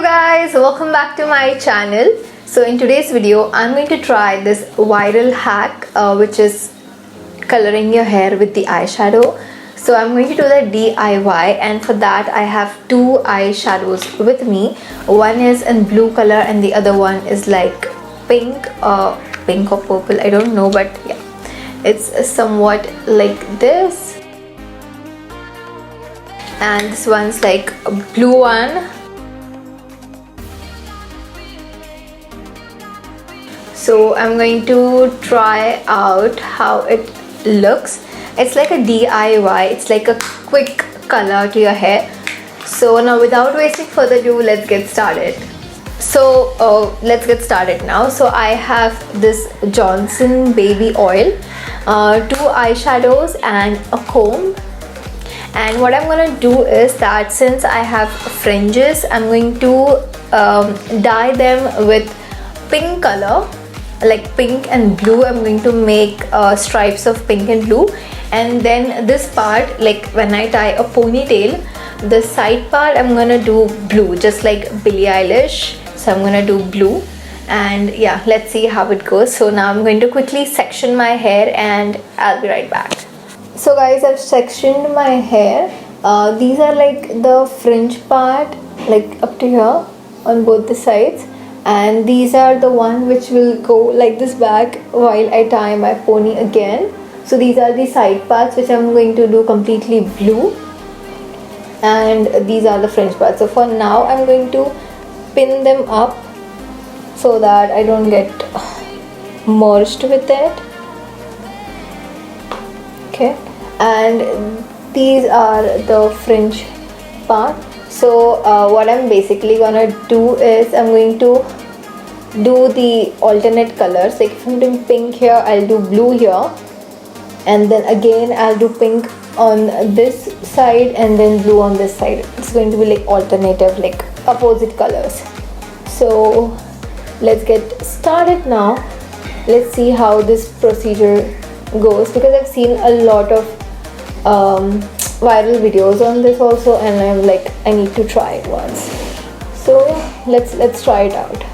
guys, welcome back to my channel. So in today's video I'm going to try this viral hack which is coloring your hair with the eyeshadow. So I'm going to do the DIY, and for that I have two eyeshadows with me. One is in blue color and the other one is like pink or purple, I don't know, but yeah, it's somewhat like this. And this one's like a blue one. So I'm going to try out how it looks. It's like a DIY, it's like a quick color to your hair. So now without wasting further ado, let's get started. So let's get started now. So I have this Johnson baby oil, two eyeshadows and a comb. And what I'm going to do is that since I have fringes, I'm going to dye them with pink color, like pink and blue. I'm going to make stripes of pink and blue, and then this part, like when I tie a ponytail, the side part I'm gonna do blue, just like Billie Eilish. So I'm gonna do blue, and yeah, let's see how it goes. So now I'm going to quickly section my hair and I'll be right back. So guys, I've sectioned my hair. These are like the fringe part, like up to here on both the sides, and these are the one which will go like this back while I tie my pony again. So these are the side parts which I'm going to do completely blue, and these are the fringe parts. So for now I'm going to pin them up so that I don't get merged with it. Okay, and these are the fringe part. So what I'm basically gonna do is I'm going to do the alternate colors. Like if I'm doing pink here, I'll do blue here, and then again I'll do pink on this side and then blue on this side. It's going to be like alternative, like opposite colors. So let's get started now. Let's see how this procedure goes, because I've seen a lot of viral videos on this also, and I'm like, I need to try it once. So let's try it out.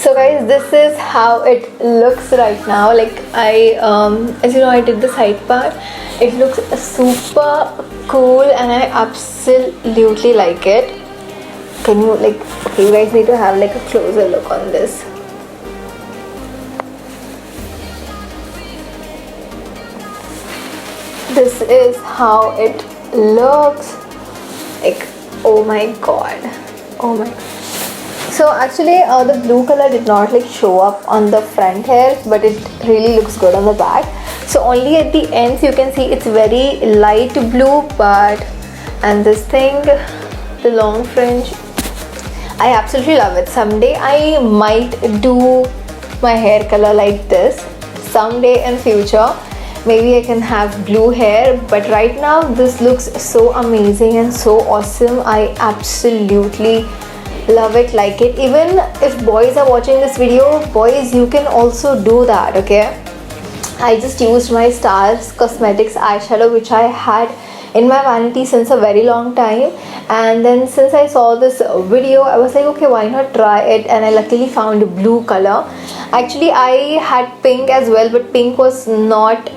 So guys, this is how it looks right now. Like as you know, I did the side part. It looks super cool and I absolutely like it. Can you okay, you guys need to have like a closer look on this. This is how it looks. Like, oh my god, oh my god. So actually the blue color did not like show up on the front hair, but it really looks good on the back. So only at the ends you can see it's very light blue, but and this thing, the long fringe, I absolutely love it. Someday I might do my hair color like this. Someday in future maybe I can have blue hair, but right now this looks so amazing and so awesome. I absolutely love it, like it. Even if boys are watching this video, boys, you can also do that, okay? I just used my Stars Cosmetics eyeshadow, which I had in my vanity since a very long time, and then since I saw this video, I was like, okay, why not try it? And I luckily found blue color. Actually I had pink as well, but pink was not,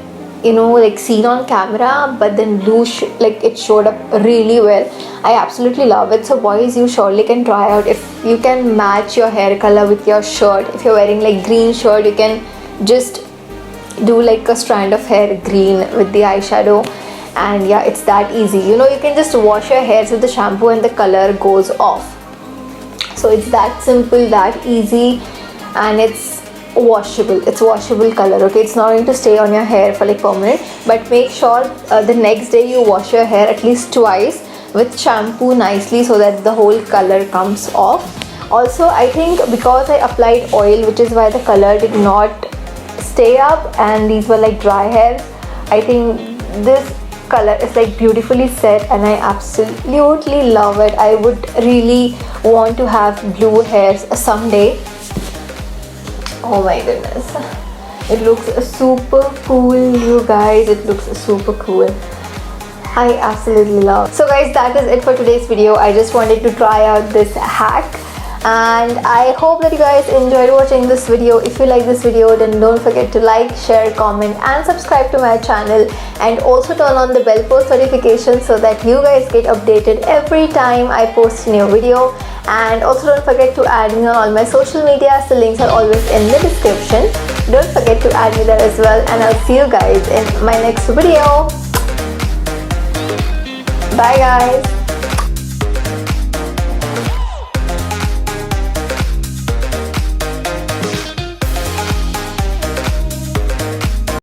you know, like seen on camera, but then blue like it showed up really well. I absolutely love it. So boys, you surely can try out. If you can match your hair color with your shirt, if you're wearing like green shirt, you can just do like a strand of hair green with the eyeshadow, and yeah, it's that easy. You know, you can just wash your hairs with the shampoo and the color goes off. So it's that simple, that easy, and it's washable. It's washable color, okay? It's not going to stay on your hair for like permanent, but make sure the next day you wash your hair at least twice with shampoo nicely so that the whole color comes off. Also, I think because I applied oil, which is why the color did not stay up and these were like dry hairs, I think this color is like beautifully set and I absolutely love it. I would really want to have blue hairs someday. Oh my goodness, it looks super cool, you guys. It looks super cool. I absolutely love it. So guys, that is it for today's video. I just wanted to try out this hack, and I hope that you guys enjoyed watching this video. If you like this video, then don't forget to like, share, comment and subscribe to my channel, and also turn on the bell post notification so that you guys get updated every time I post a new video. And also don't forget to add me on all my social medias. The links are always in the description. Don't forget to add me there as well, and I'll see you guys in my next video. Bye guys.